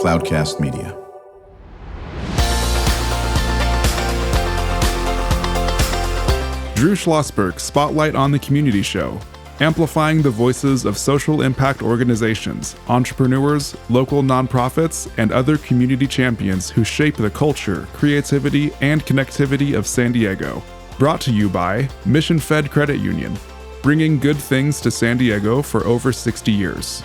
Cloudcast Media. Drew Schlosberg Spotlight on the Community Show, amplifying the voices of social impact organizations, entrepreneurs, local nonprofits, and other community champions who shape the culture, creativity, and connectivity of San Diego. Brought to you by Mission Fed Credit Union, bringing good things to San Diego for over 60 years.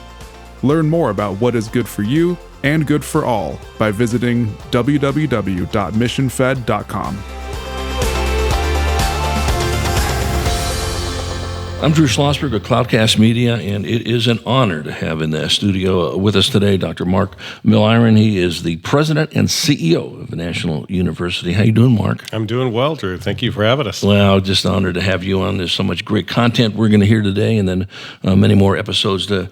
Learn more about what is good for you and good for all by visiting www.missionfed.com. I'm Drew Schlosberg of Cloudcast Media, and it is an honor to have in the studio with us today Dr. Mark Milliron. He is the president and CEO of the National University. How you doing, Mark? I'm doing well, Drew. Thank you for having us. Well, just honored to have you on. There's so much great content we're going to hear today, and then many more episodes to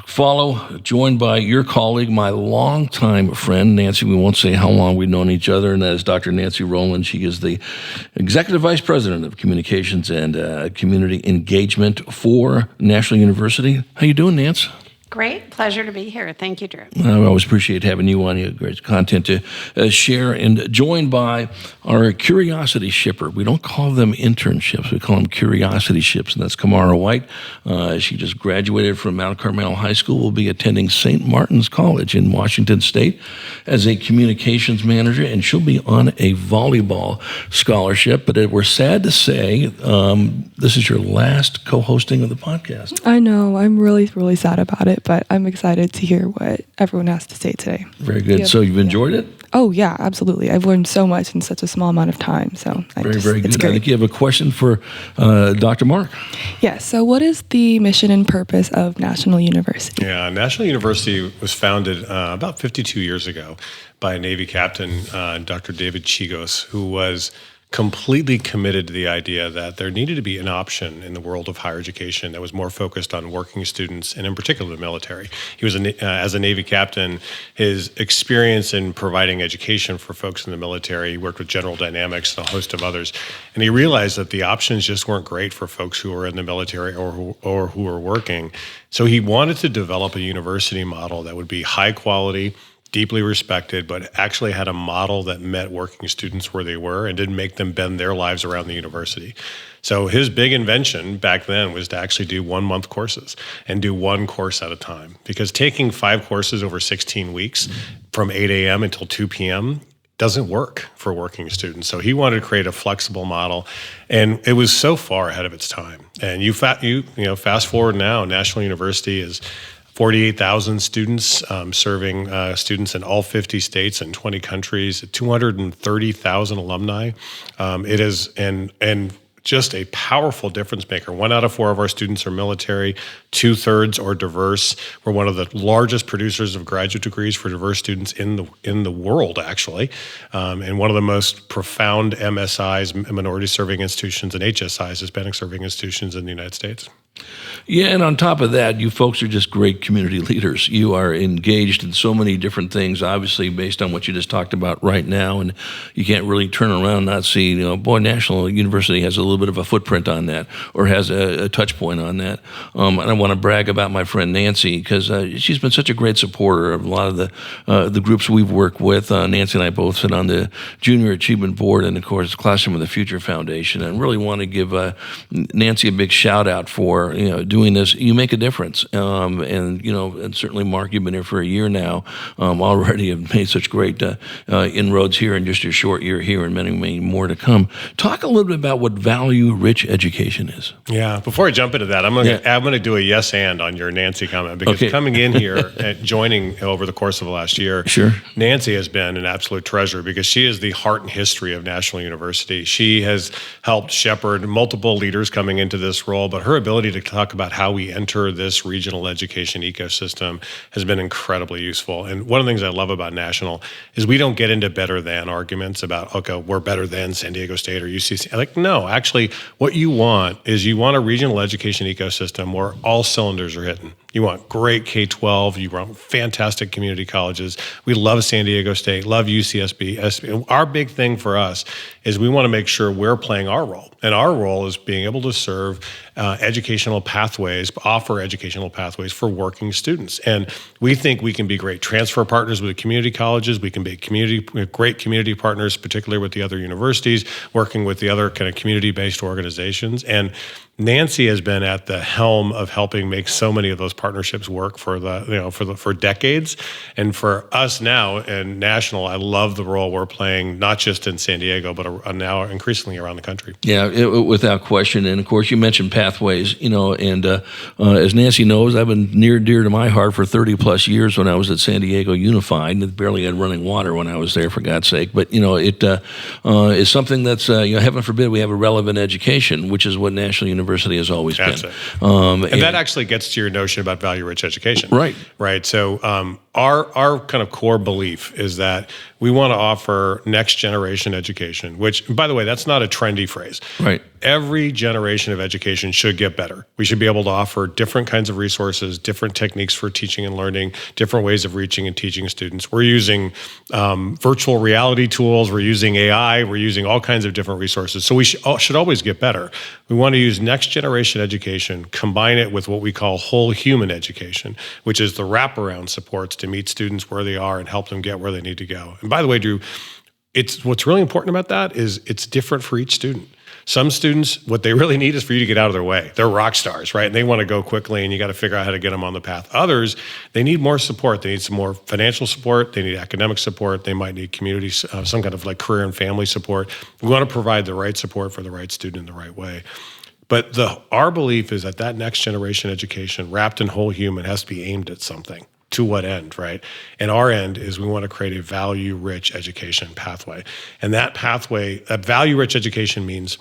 follow, joined by your colleague, my longtime friend, Nancy. We won't say how long we've known each other, and that is Dr. Nancy Rohland. She is the Executive Vice President of Communications and Community Engagement for National University. How you doing, Nancy? Great. Pleasure to be here. Thank you, Drew. I always appreciate having you on. You have great content to share, and joined by our curiosity shipper. We don't call them internships. We call them curiosity ships, and that's Kamara White. She just graduated from Mount Carmel High School, will be attending St. Martin's College in Washington State as a communications manager, and she'll be on a volleyball scholarship. But we're sad to say this is your last co-hosting of the podcast. I know. I'm really, really sad about it, but I'm excited to hear what everyone has to say today. Very good. So you've enjoyed it? Oh, yeah, absolutely. I've learned so much in such a small amount of time. So very good. It's great. I think you have a question for Dr. Mark. Yes. So what is the mission and purpose of National University? Yeah, National University was founded about 52 years ago by a Navy captain, Dr. David Chigos, who was completely committed to the idea that there needed to be an option in the world of higher education that was more focused on working students, and in particular the military. He was, as a Navy captain, his experience in providing education for folks in the military, he worked with General Dynamics and a host of others, and he realized that the options just weren't great for folks who were in the military or who were working. So he wanted to develop a university model that would be high quality, deeply respected, but actually had a model that met working students where they were and didn't make them bend their lives around the university. So his big invention back then was to actually do 1-month courses and do one course at a time. Because taking 5 courses over 16 weeks from 8 a.m. until 2 p.m. doesn't work for working students. So he wanted to create a flexible model, and it was so far ahead of its time. And fast forward now, National University is 48,000 students, serving students in all 50 states and 20 countries, 230,000 alumni. It is and just a powerful difference maker. 1 out of 4 of our students are military, 2/3 are diverse. We're one of the largest producers of graduate degrees for diverse students in the world, actually, and one of the most profound MSIs, minority serving institutions, and HSIs, Hispanic serving institutions in the United States. Yeah, and on top of that, you folks are just great community leaders. You are engaged in so many different things, obviously, based on what you just talked about right now, and you can't really turn around and not see, National University has a little bit of a footprint on that, or has a touch point on that. And I want to brag about my friend Nancy, because she's been such a great supporter of a lot of the groups we've worked with. Nancy and I both sit on the Junior Achievement Board and, of course, Classroom of the Future Foundation, and really want to give Nancy a big shout out for doing this. You make a difference, and certainly, Mark, you've been here for a year now. Already have made such great inroads here in just your short year here, and many, many more to come. Talk a little bit about what value-rich education is. Yeah. Before I jump into that, I'm going to do a yes and on your Nancy comment, because coming in here and joining over the course of the last year, sure, Nancy has been an absolute treasure, because she is the heart and history of National University. She has helped shepherd multiple leaders coming into this role, but her ability to talk about how we enter this regional education ecosystem has been incredibly useful. And one of the things I love about National is we don't get into better than arguments about, okay, we're better than San Diego State or UCC. Like, no, actually, what you want is you want a regional education ecosystem where all all cylinders are hitting. You want great K-12. You want fantastic community colleges. We love San Diego State, love UCSB. Our big thing for us is we want to make sure we're playing our role. And our role is being able to serve educational pathways, offer educational pathways for working students. And we think we can be great transfer partners with the community colleges. We can be great community partners, particularly with the other universities, working with the other kind of community-based organizations. And Nancy has been at the helm of helping make so many of those partnerships work for decades. And for us now in national, I love the role we're playing, not just in San Diego, but now increasingly around the country. Yeah, without question. And of course, you mentioned pathways, and as Nancy knows, I've been near and dear to my heart for 30 plus years when I was at San Diego Unified, and barely had running water when I was there, for God's sake. But, it is something that's, heaven forbid we have a relevant education, which is what National University has always That's been. It. And that actually gets to your notion about value-rich education. Right. So our kind of core belief is that we want to offer next-generation education, which, by the way, that's not a trendy phrase. Right. Every generation of education should get better. We should be able to offer different kinds of resources, different techniques for teaching and learning, different ways of reaching and teaching students. We're using virtual reality tools. We're using AI. We're using all kinds of different resources. So we should always get better. We want to use next-generation education, combine it with what we call whole human education, which is the wraparound supports to meet students where they are and help them get where they need to go. And by the way, Drew, what's really important about that is it's different for each student. Some students, what they really need is for you to get out of their way. They're rock stars, right? And they want to go quickly, and you got to figure out how to get them on the path. Others, they need more support. They need some more financial support. They need academic support. They might need community, some kind of like career and family support. We want to provide the right support for the right student in the right way. But our belief is that next generation education, wrapped in whole human, has to be aimed at something. To what end, right? And our end is we want to create a value-rich education pathway. And that pathway, that value-rich education means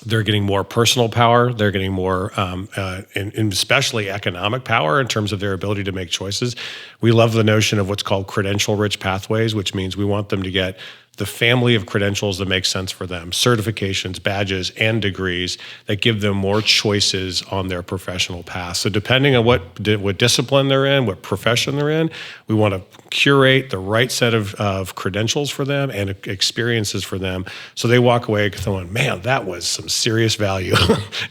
they're getting more personal power. They're getting more, and especially economic power in terms of their ability to make choices. We love the notion of what's called credential-rich pathways, which means we want them to get the family of credentials that make sense for them, certifications, badges, and degrees that give them more choices on their professional path. So depending on what discipline they're in, what profession they're in, we want to curate the right set of credentials for them and experiences for them so they walk away going, man, that was some serious value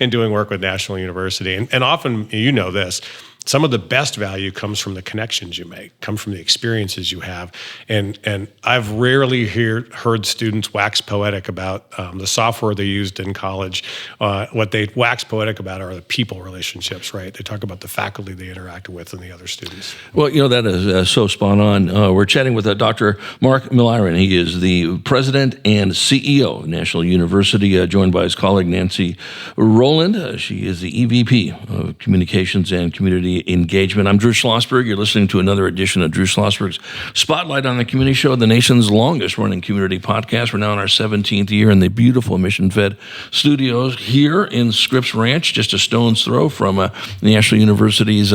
in doing work with National University. And often, you know this, some of the best value comes from the connections you make, comes from the experiences you have. And I've rarely heard students wax poetic about the software they used in college. What they wax poetic about are the people relationships, right? They talk about the faculty they interacted with and the other students. Well, that is so spot on. We're chatting with Dr. Mark Milliron. He is the president and CEO of National University, joined by his colleague Nancy Rohland. She is the EVP of Communications and Community Engagement. I'm Drew Schlosberg. You're listening to another edition of Drew Schlosberg's Spotlight on the Community Show, the nation's longest running community podcast. We're now in our 17th year in the beautiful Mission-Fed studios here in Scripps Ranch, just a stone's throw from National University's,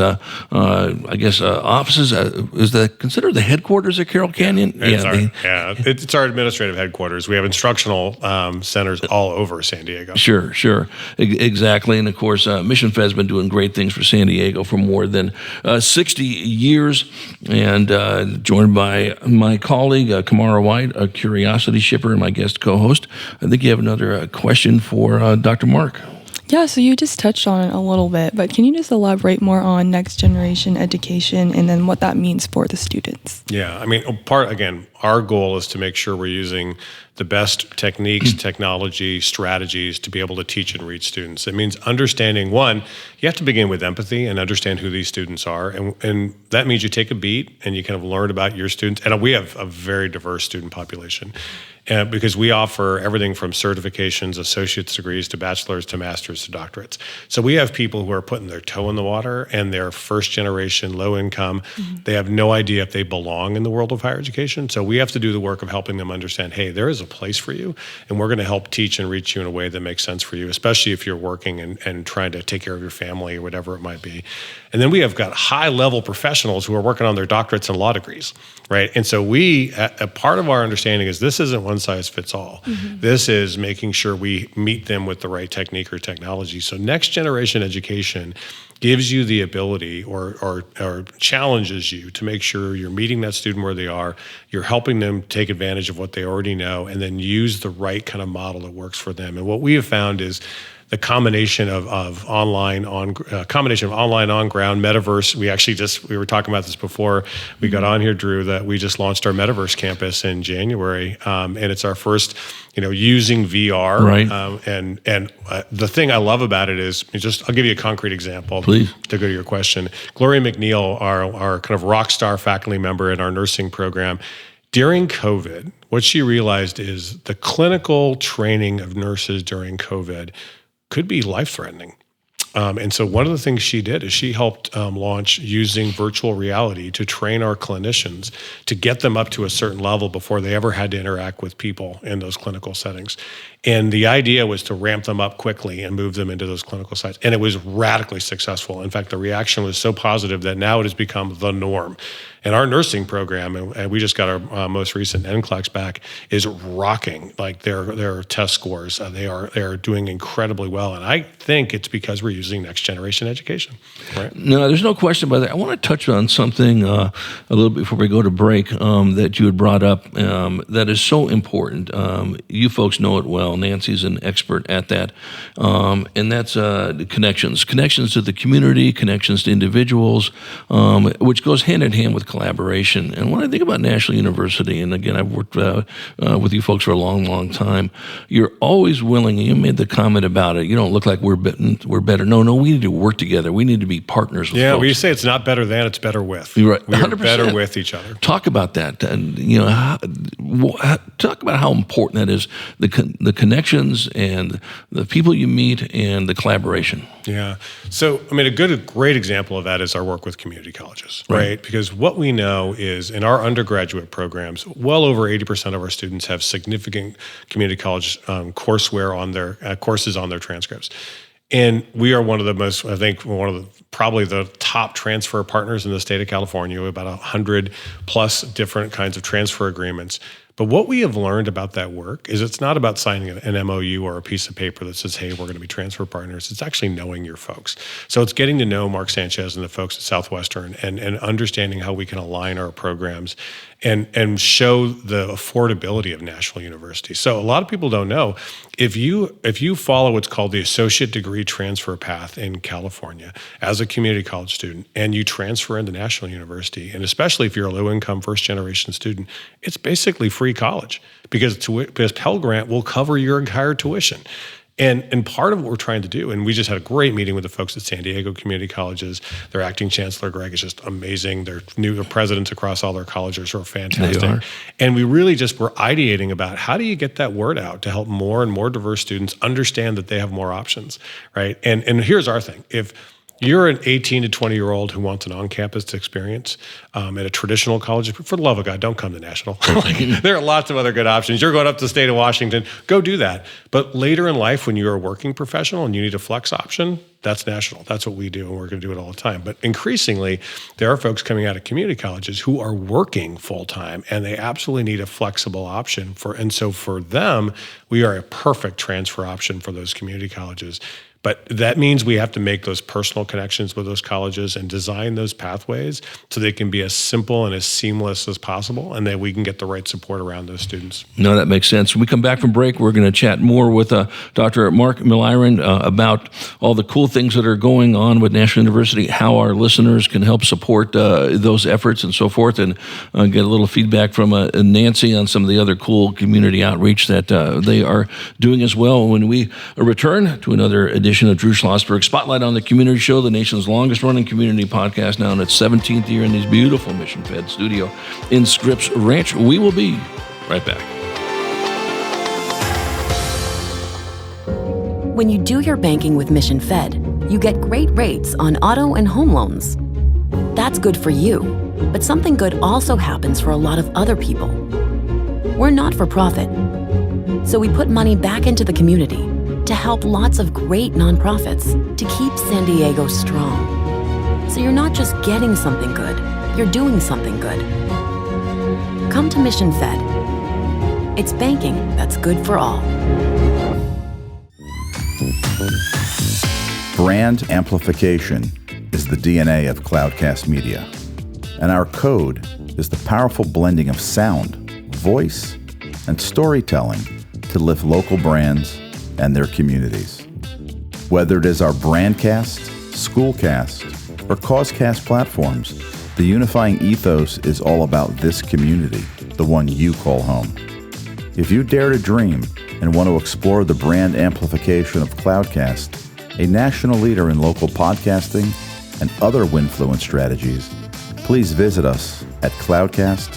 offices. Is that considered the headquarters at Carroll Canyon? It's our administrative headquarters. We have instructional centers all over San Diego. Sure. Exactly. And of course, Mission-Fed's been doing great things for San Diego for more than 60 years, and joined by my colleague, Kamara White, a curiosity shipper and my guest co-host. I think you have another question for Dr. Mark. Yeah, so you just touched on it a little bit, but can you just elaborate more on next generation education and then what that means for the students? Yeah, I mean, our goal is to make sure we're using the best techniques, technology, strategies to be able to teach and reach students. It means understanding, one, you have to begin with empathy and understand who these students are. And that means you take a beat and you kind of learn about your students. And we have a very diverse student population. Because we offer everything from certifications, associate's degrees, to bachelor's, to master's, to doctorates. So we have people who are putting their toe in the water and they're first generation, low income. Mm-hmm. They have no idea if they belong in the world of higher education. So we have to do the work of helping them understand, hey, there is a place for you, and we're going to help teach and reach you in a way that makes sense for you, especially if you're working and trying to take care of your family or whatever it might be. And then we have got high-level professionals who are working on their doctorates and law degrees, right? And so a part of our understanding is this isn't one size fits all. Mm-hmm. This is making sure we meet them with the right technique or technology. So next generation education gives you the ability or challenges you to make sure you're meeting that student where they are, you're helping them take advantage of what they already know, and then use the right kind of model that works for them. And what we have found is the combination of online on ground metaverse. We were talking about this before we got on here, Drew, that we just launched our metaverse campus in January, and it's our first, using VR. Right. And the thing I love about it is I'll give you a concrete example. Please. To go to your question. Gloria McNeil, our kind of rock star faculty member in our nursing program, during COVID, what she realized is the clinical training of nurses during COVID could be life-threatening. And so one of the things she did is she helped launch using virtual reality to train our clinicians to get them up to a certain level before they ever had to interact with people in those clinical settings. And the idea was to ramp them up quickly and move them into those clinical sites. And it was radically successful. In fact, the reaction was so positive that now it has become the norm. And our nursing program, and we just got our most recent NCLEX back, is rocking. Like their test scores, they are doing incredibly well. And I think it's because we're using next generation education. Right? No, there's no question about that. I want to touch on something a little bit before we go to break that you had brought up that is so important. You folks know it well. Nancy's an expert at that, and that's connections to the community, connections to individuals, which goes hand in hand with collaboration. And when I think about National University, and again, I've worked with you folks for a long, long time, you're always willing, and you made the comment about it, you don't look like we're better. No, we need to work together. We need to be partners with folks. We say it's not better than, it's better with. You're right. We are 100%. better with each other. Talk about that, and talk about how important that is, the connections and the people you meet and the collaboration. Yeah. So, a great example of that is our work with community colleges, right? Because what we know is in our undergraduate programs, well over 80% of our students have significant community college courseware on their courses on their transcripts. And we are one of the probably the top transfer partners in the state of California. We have about 100 plus different kinds of transfer agreements. But what we have learned about that work is it's not about signing an MOU or a piece of paper that says, hey, we're going to be transfer partners. It's actually knowing your folks. So it's getting to know Mark Sanchez and the folks at Southwestern and understanding how we can align our programs and show the affordability of National University. So a lot of people don't know, if you follow what's called the associate degree transfer path in California as a community college student, and you transfer into National University, and especially if you're a low-income first-generation student, it's basically free college because Pell Grant will cover your entire tuition. And part of what we're trying to do, and we just had a great meeting with the folks at San Diego Community Colleges. Their acting chancellor, Greg, is just amazing. Their new presidents across all their colleges are fantastic. They are. And we really just were ideating about how do you get that word out to help more and more diverse students understand that they have more options, right? And here's our thing. If you're an 18 to 20-year-old who wants an on-campus experience at a traditional college, for the love of God, don't come to National. There are lots of other good options. You're going up to the state of Washington, go do that. But later in life, when you're a working professional and you need a flex option, that's National. That's what we do, and we're going to do it all the time. But increasingly, there are folks coming out of community colleges who are working full-time, and they absolutely need a flexible option. And so for them, we are a perfect transfer option for those community colleges. But that means we have to make those personal connections with those colleges and design those pathways so they can be as simple and as seamless as possible, and that we can get the right support around those students. No, that makes sense. When we come back from break, we're going to chat more with Dr. Mark Milliron about all the cool things that are going on with National University, how our listeners can help support those efforts and so forth, and get a little feedback from Nancy on some of the other cool community outreach that they are doing as well. When we return to another edition of Drew Schlosberg Spotlight on the Community Show, the nation's longest-running community podcast, now in its 17th year in this beautiful Mission-Fed studio in Scripps Ranch. We will be right back. When you do your banking with Mission Fed, you get great rates on auto and home loans. That's good for you, but something good also happens for a lot of other people. We're not for profit, so we put money back into the community to help lots of great nonprofits to keep San Diego strong. So you're not just getting something good, you're doing something good. Come to Mission Fed. It's banking that's good for all. Brand amplification. the DNA of Cloudcast Media, and our code is the powerful blending of sound, voice, and storytelling to lift local brands and their communities. Whether it is our Brandcast, Schoolcast, or Causecast platforms, the unifying ethos is all about this community, the one you call home. If you dare to dream and want to explore the brand amplification of Cloudcast, a national leader in local podcasting and other Winfluence strategies, please visit us at cloudcast.us.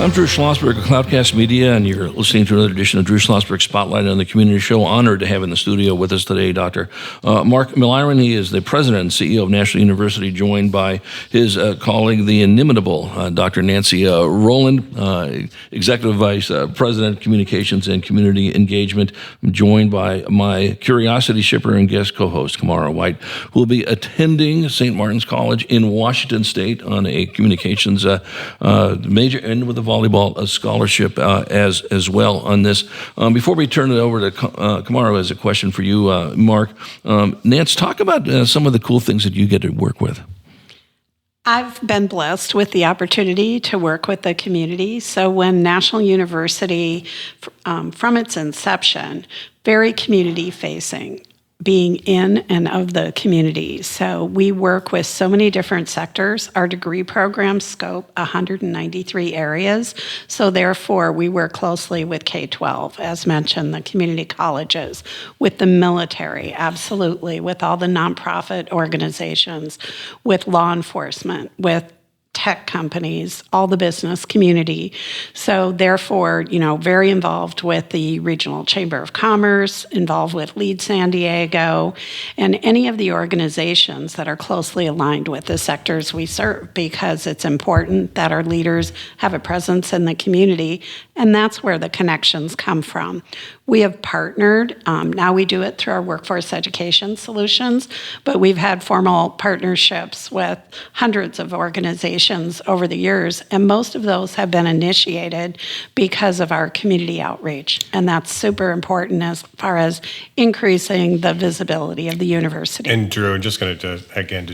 I'm Drew Schlosberg of Cloudcast Media, and you're listening to another edition of Drew Schlosberg Spotlight on the Community Show. Honored to have in the studio with us today Dr. Mark Milliron. He is the president and CEO of National University, joined by his colleague, the inimitable Dr. Nancy Rohland, Executive Vice President, Communications and Community Engagement. I'm joined by my curiosity shipper and guest co-host, Kamara White, who will be attending St. Martin's College in Washington State on a communications major, and with a volleyball scholarship as well on this. Before we turn it over to Kamara, as a question for you, Mark, Nance, talk about some of the cool things that you get to work with. I've been blessed with the opportunity to work with the community. So when National University, from its inception, very community facing, being in and of the community. So we work with so many different sectors. Our degree programs scope 193 areas. So therefore, we work closely with K-12, as mentioned, the community colleges, with the military, absolutely, with all the nonprofit organizations, with law enforcement, with tech companies, all the business community. So therefore, very involved with the Regional Chamber of Commerce, involved with Lead San Diego, and any of the organizations that are closely aligned with the sectors we serve, because it's important that our leaders have a presence in the community, and that's where the connections come from. We have partnered, now we do it through our workforce education solutions, but we've had formal partnerships with hundreds of organizations over the years, and most of those have been initiated because of our community outreach. And that's super important as far as increasing the visibility of the university. And Drew, I'm just going to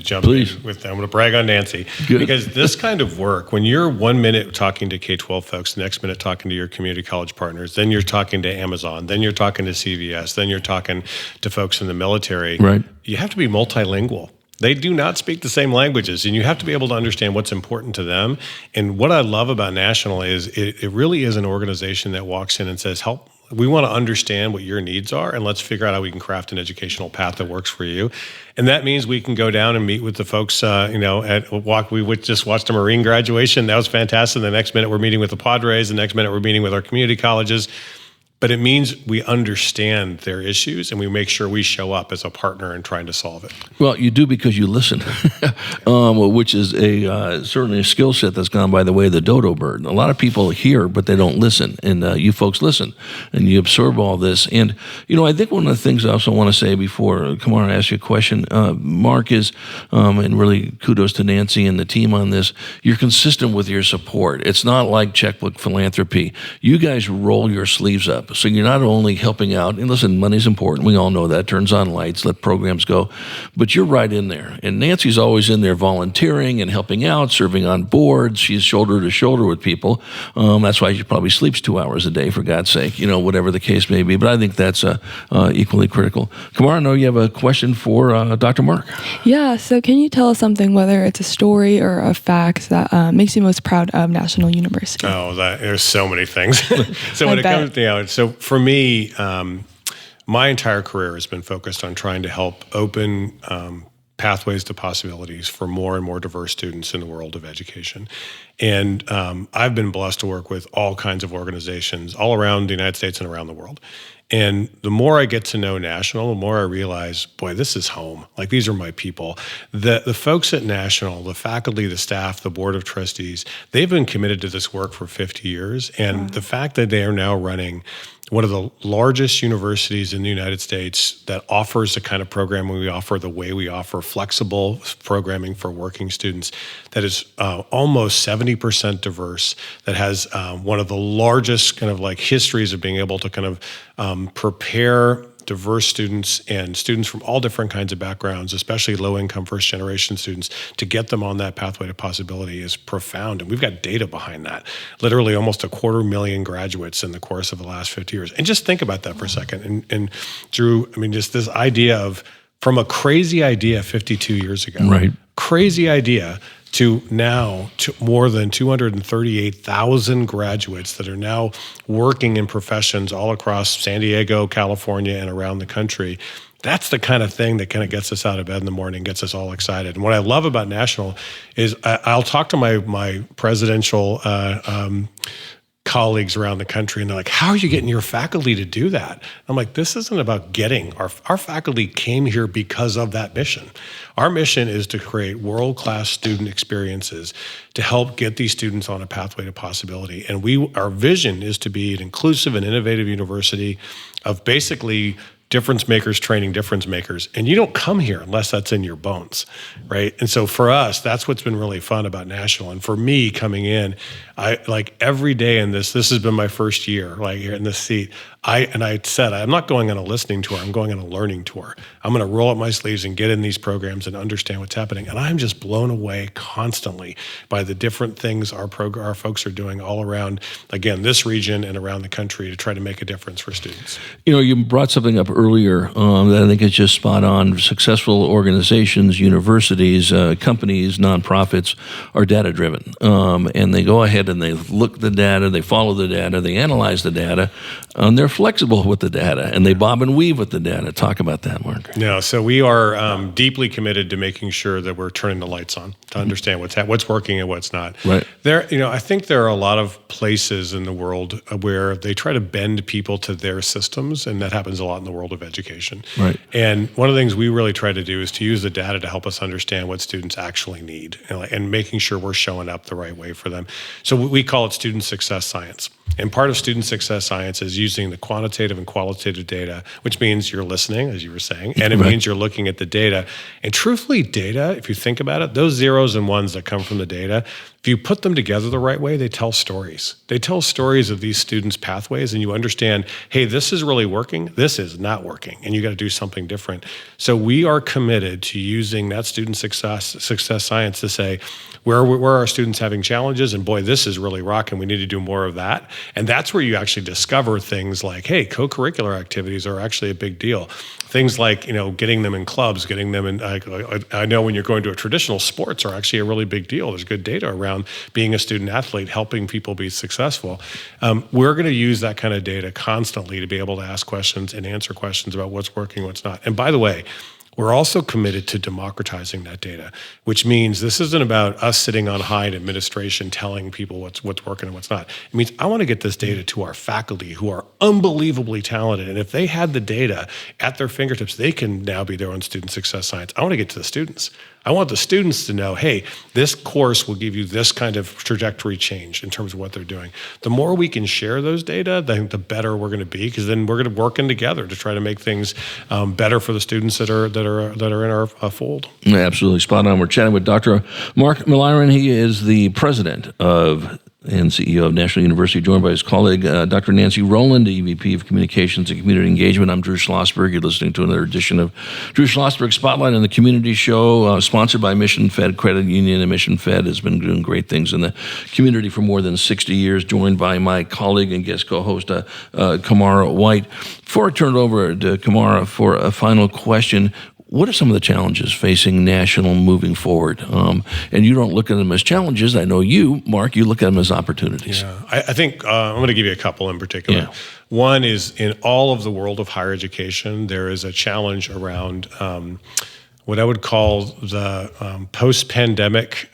jump Please. in with, I'm going to brag on Nancy. Good. Because this kind of work, when you're 1 minute talking to K-12 folks, the next minute talking to your community college partners, then you're talking to Amazon, then you're talking to CVS, then you're talking to folks in the military, Right. You have to be multilingual. They do not speak the same languages, and you have to be able to understand what's important to them. And what I love about National is it really is an organization that walks in and says, we want to understand what your needs are, and let's figure out how we can craft an educational path that works for you. And that means we can go down and meet with the folks, at Walk. We just watched a Marine graduation. That was fantastic. The next minute we're meeting with the Padres. The next minute we're meeting with our community colleges. But it means we understand their issues and we make sure we show up as a partner in trying to solve it. Well, you do because you listen, which is certainly a skill set that's gone by the way of the dodo bird. A lot of people hear, but they don't listen. And you folks listen and you absorb all this. And, I think one of the things I also want to say before Kamara asks you a question, Mark, is, and really kudos to Nancy and the team on this, you're consistent with your support. It's not like checkbook philanthropy. You guys roll your sleeves up. So you're not only helping out, and listen, money's important. We all know that. Turns on lights, let programs go. But you're right in there. And Nancy's always in there volunteering and helping out, serving on boards. She's shoulder to shoulder with people. That's why she probably sleeps 2 hours a day, for God's sake, whatever the case may be. But I think that's equally critical. Kamara, I know you have a question for Dr. Mark. Yeah, so can you tell us something, whether it's a story or a fact, that makes you most proud of National University? Oh, there's so many things. So when it comes to, so for me, my entire career has been focused on trying to help open pathways to possibilities for more and more diverse students in the world of education. And I've been blessed to work with all kinds of organizations all around the United States and around the world. And the more I get to know National, the more I realize, boy, this is home. Like, these are my people. The folks at National, the faculty, the staff, the board of trustees, they've been committed to this work for 50 years. And the fact that they are now running one of the largest universities in the United States that offers the kind of programming we offer, the way we offer flexible programming for working students, that is almost 70% diverse, that has one of the largest kind of like histories of being able to kind of prepare diverse students and students from all different kinds of backgrounds, especially low-income first-generation students, to get them on that pathway to possibility is profound. And we've got data behind that. Literally almost 250,000 graduates in the course of the last 50 years. And just think about that for a second. And Drew, I mean, just this idea of, from a crazy idea 52 years ago, right? Crazy idea, to now to more than 238,000 graduates that are now working in professions all across San Diego, California, and around the country. That's the kind of thing that kind of gets us out of bed in the morning, gets us all excited. And what I love about National is I'll talk to my presidential colleagues around the country, and they're like, how are you getting your faculty to do that? I'm like, this isn't about getting. Our faculty came here because of that mission. Our mission is to create world-class student experiences to help get these students on a pathway to possibility. And our vision is to be an inclusive and innovative university of basically difference makers training difference makers. And you don't come here unless that's in your bones, right? And so for us, that's what's been really fun about National. And for me coming in, I like every day in this has been my first year, like here in this seat. I said, I'm not going on a listening tour, I'm going on a learning tour. I'm going to roll up my sleeves and get in these programs and understand what's happening. And I'm just blown away constantly by the different things our folks are doing all around, again, this region and around the country to try to make a difference for students. You know, you brought something up earlier that I think is just spot on. Successful organizations, universities, companies, nonprofits are data-driven. And they go ahead and they look at the data, they follow the data, they analyze the data, and they're flexible with the data, and they bob and weave with the data. Talk about that, Mark. No, so we are deeply committed to making sure that we're turning the lights on to understand what's working and what's not. Right. I think there are a lot of places in the world where they try to bend people to their systems, and that happens a lot in the world of education. Right. And one of the things we really try to do is to use the data to help us understand what students actually need, and making sure we're showing up the right way for them. So we call it student success science. And part of student success science is using the quantitative and qualitative data, which means you're listening, as you were saying, and it means you're looking at the data. And truthfully, data, if you think about it, those zeros and ones that come from the data, if you put them together the right way, they tell stories. They tell stories of these students' pathways, and you understand, hey, this is really working, this is not working, and you got to do something different. So we are committed to using that student success science to say, where are our students having challenges? And boy, this is really rocking. We need to do more of that. And that's where you actually discover things like, hey, co-curricular activities are actually a big deal. Things like, getting them in clubs, getting them in, I know when you're going to a traditional sports are actually a really big deal. There's good data around being a student athlete, helping people be successful. We're going to use that kind of data constantly to be able to ask questions and answer questions about what's working, what's not. And by the way, we're also committed to democratizing that data, which means this isn't about us sitting on high in administration telling people what's working and what's not. It means I want to get this data to our faculty who are unbelievably talented. And if they had the data at their fingertips, they can now be their own student success science. I want to get to the students. I want the students to know, hey, this course will give you this kind of trajectory change in terms of what they're doing. The more we can share those data, I think the better we're going to be, because then we're going to work in together to try to make things better for the students that are in our fold. Absolutely spot on. We're chatting with Dr. Mark Milliron. He is the president of and CEO of National University, joined by his colleague, Dr. Nancy Rohland, EVP of Communications and Community Engagement. I'm Drew Schlosberg. You're listening to another edition of Drew Schlosberg Spotlight on the Community Show, sponsored by Mission Fed Credit Union. And Mission Fed has been doing great things in the community for more than 60 years, joined by my colleague and guest co-host, Kamara White. Before I turn it over to Kamara for a final question, what are some of the challenges facing National moving forward? And you don't look at them as challenges. I know you, Mark, you look at them as opportunities. Yeah, I think I'm going to give you a couple in particular. Yeah. One is, in all of the world of higher education, there is a challenge around what I would call the post-pandemic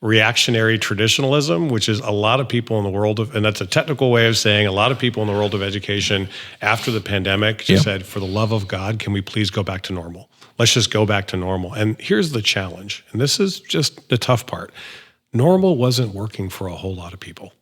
reactionary traditionalism, which is a lot of people in the world of, and that's a technical way of saying a lot of people in the world of education after the pandemic just said, for the love of God, can we please go back to normal? Let's just go back to normal. And here's the challenge, and this is just the tough part. Normal wasn't working for a whole lot of people,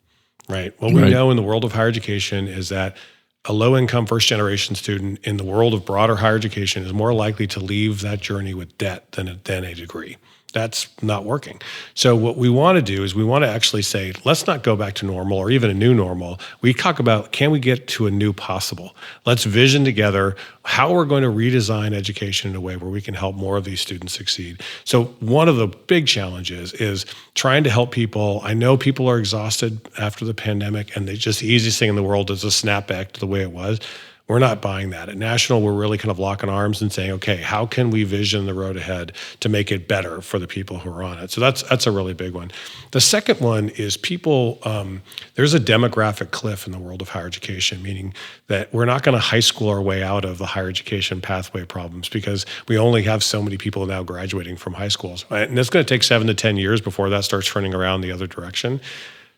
right? What we know in the world of higher education is that a low-income first-generation student in the world of broader higher education is more likely to leave that journey with debt than a degree. That's not working. So what we want to do is we want to actually say, let's not go back to normal or even a new normal. We talk about, can we get to a new possible? Let's vision together how we're going to redesign education in a way where we can help more of these students succeed. So one of the big challenges is trying to help people. I know people are exhausted after the pandemic, and the easiest thing in the world is to snap back to the way it was. We're not buying that. At National, we're really kind of locking arms and saying, okay, how can we vision the road ahead to make it better for the people who are on it? So that's a really big one. The second one is people, there's a demographic cliff in the world of higher education, meaning that we're not going to high school our way out of the higher education pathway problems because we only have so many people now graduating from high schools. And it's going to take 7 to 10 years before that starts turning around the other direction.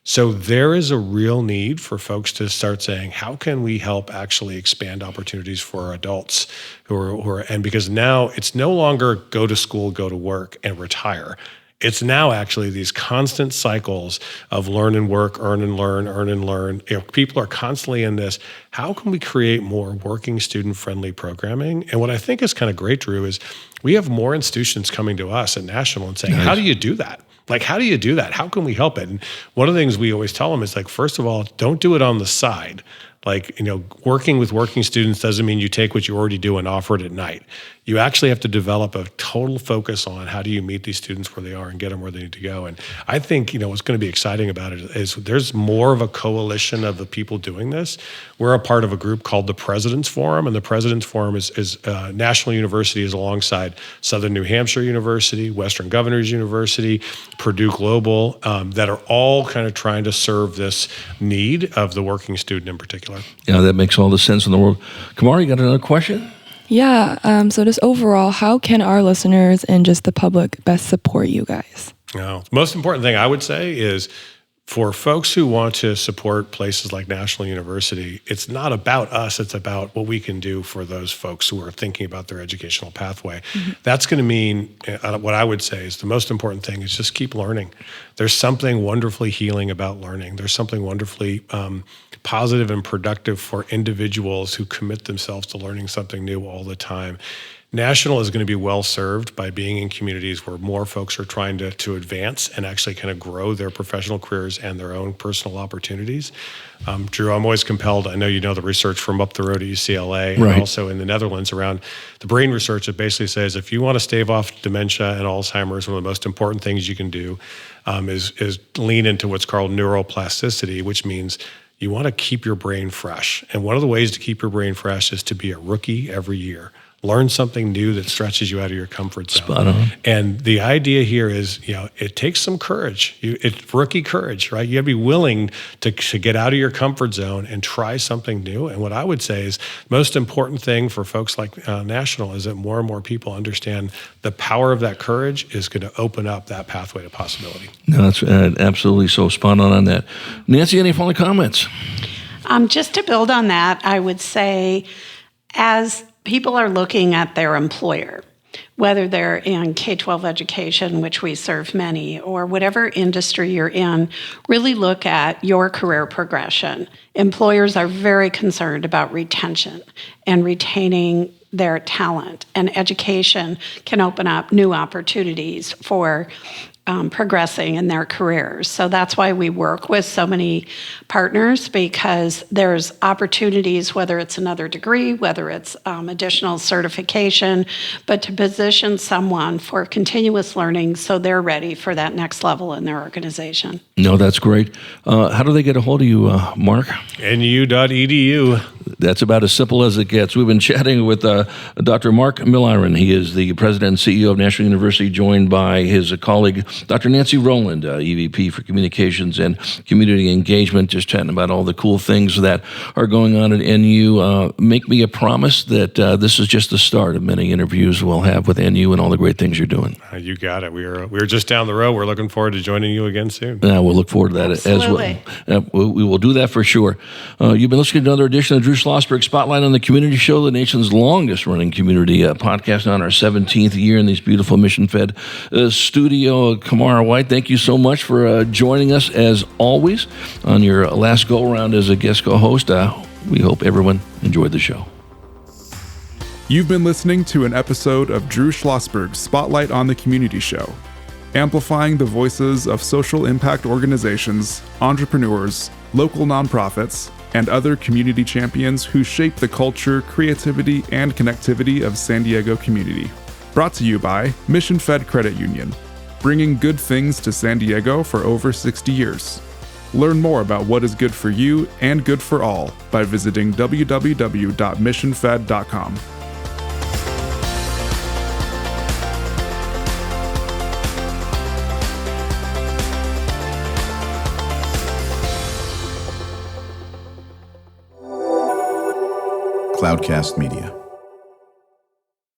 So there is a real need for folks to start saying, how can we help actually expand opportunities for our adults who are, and because now it's no longer go to school, go to work, and retire. It's now actually these constant cycles of learn and work, earn and learn, earn and learn. People are constantly in this. How can we create more working student-friendly programming? And what I think is kind of great, Drew, is we have more institutions coming to us at National and saying, how do you do that? Like, how do you do that? How can we help it? And one of the things we always tell them is, like, first of all, don't do it on the side. Like, working with working students doesn't mean you take what you already do and offer it at night. You actually have to develop a total focus on how do you meet these students where they are and get them where they need to go. And I think, what's going to be exciting about it is there's more of a coalition of the people doing this. We're a part of a group called the President's Forum, and the President's Forum is National University is alongside Southern New Hampshire University, Western Governors University, Purdue Global, that are all kind of trying to serve this need of the working student in particular. Yeah, that makes all the sense in the world. Kamar, you got another question? Yeah, so just overall, how can our listeners and just the public best support you guys? The most important thing I would say is for folks who want to support places like National University, it's not about us, it's about what we can do for those folks who are thinking about their educational pathway. Mm-hmm. That's going to mean, what I would say is the most important thing is just keep learning. There's something wonderfully healing about learning. There's something wonderfully positive and productive for individuals who commit themselves to learning something new all the time. National is going to be well served by being in communities where more folks are trying to advance and actually kind of grow their professional careers and their own personal opportunities. Drew, I'm always compelled, I know you know the research from up the road at UCLA and also in the Netherlands around the brain research that basically says if you want to stave off dementia and Alzheimer's, one of the most important things you can do is lean into what's called neuroplasticity, which means you want to keep your brain fresh. And one of the ways to keep your brain fresh is to be a rookie every year. Learn something new that stretches you out of your comfort zone. Spot on. And the idea here is, it takes some courage. It's rookie courage, right? You got to be willing to get out of your comfort zone and try something new. And what I would say is the most important thing for folks like National is that more and more people understand the power of that courage is going to open up that pathway to possibility. No, that's absolutely so spot on that. Nancy, any final comments? Just to build on that, I would say as people are looking at their employer, whether they're in K-12 education, which we serve many, or whatever industry you're in, really look at your career progression. Employers are very concerned about retention and retaining their talent, and education can open up new opportunities for progressing in their careers. So that's why we work with so many partners, because there's opportunities, whether it's another degree, whether it's additional certification, but to position someone for continuous learning so they're ready for that next level in their organization. No, that's great. How do they get a hold of you, Mark? NU.edu. That's about as simple as it gets. We've been chatting with Dr. Mark Milliron. He is the president and CEO of National University, joined by his colleague, Dr. Nancy Rohland, EVP for Communications and Community Engagement, just chatting about all the cool things that are going on at NU. Make me a promise that this is just the start of many interviews we'll have with NU and all the great things you're doing. You got it. We're just down the road. We're looking forward to joining you again soon. We'll look forward to that. Absolutely. As well. We will do that for sure. You've been listening to another edition of Drew Schlosberg Schlosberg, Spotlight on the Community Show, the nation's longest-running community podcast, on our 17th year in this beautiful Mission-Fed studio. Kamara White, thank you so much for joining us, as always, on your last go-around as a guest co-host. We hope everyone enjoyed the show. You've been listening to an episode of Drew Schlosberg's Spotlight on the Community Show, amplifying the voices of social impact organizations, entrepreneurs, local nonprofits, and other community champions who shape the culture, creativity, and connectivity of San Diego community. Brought to you by Mission Fed Credit Union, bringing good things to San Diego for over 60 years. Learn more about what is good for you and good for all by visiting www.missionfed.com. Cloudcast Media.